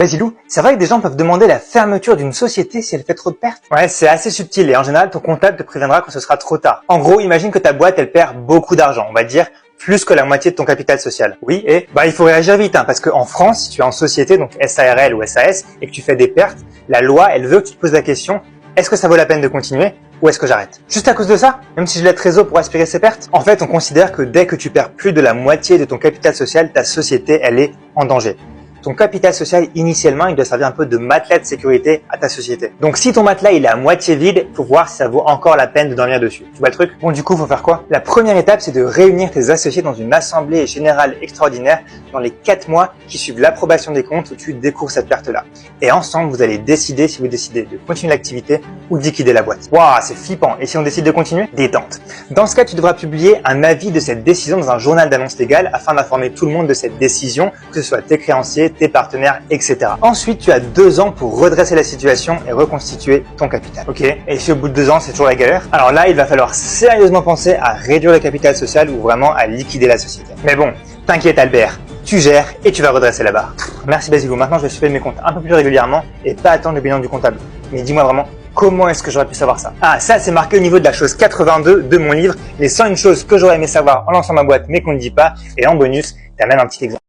Basilou, c'est vrai que des gens peuvent demander la fermeture d'une société si elle fait trop de pertes? Ouais, c'est assez subtil et en général, ton comptable te préviendra quand ce sera trop tard. En gros, imagine que ta boîte, elle perd beaucoup d'argent, on va dire plus que la moitié de ton capital social. Oui, et il faut réagir vite, parce qu'en France, si tu es en société, donc SARL ou SAS, et que tu fais des pertes, la loi, elle veut que tu te poses la question, est-ce que ça vaut la peine de continuer ou est-ce que j'arrête? Juste à cause de ça? Même si je l'aide trésor pour aspirer ces pertes? En fait, on considère que dès que tu perds plus de la moitié de ton capital social, ta société, elle est en danger. Ton capital social, initialement, il doit servir un peu de matelas de sécurité à ta société. Donc, si ton matelas, il est à moitié vide, il faut voir si ça vaut encore la peine de dormir dessus. Tu vois le truc? Bon, du coup, faut faire quoi? La première étape, c'est de réunir tes associés dans une assemblée générale extraordinaire dans les 4 mois qui suivent l'approbation des comptes où tu découvres cette perte-là. Et ensemble, vous allez décider si vous décidez de continuer l'activité ou de liquider la boîte. Waouh, c'est flippant. Et si on décide de continuer? Détente. Dans ce cas, tu devras publier un avis de cette décision dans un journal d'annonce légale afin d'informer tout le monde de cette décision, que ce soit tes créanciers, tes partenaires, etc. Ensuite, tu as 2 ans pour redresser la situation et reconstituer ton capital. Ok? Et si au bout de 2 ans, c'est toujours la galère, alors là, il va falloir sérieusement penser à réduire le capital social ou vraiment à liquider la société. Mais bon, t'inquiète Albert, tu gères et tu vas redresser la barre. Merci Basilou, maintenant je vais suivre mes comptes un peu plus régulièrement et pas attendre le bilan du comptable. Mais dis-moi vraiment, comment est-ce que j'aurais pu savoir ça? Ah, ça c'est marqué au niveau de la chose 82 de mon livre, les 101 choses que j'aurais aimé savoir en lançant ma boîte mais qu'on ne dit pas. Et en bonus, t'as même un petit exemple.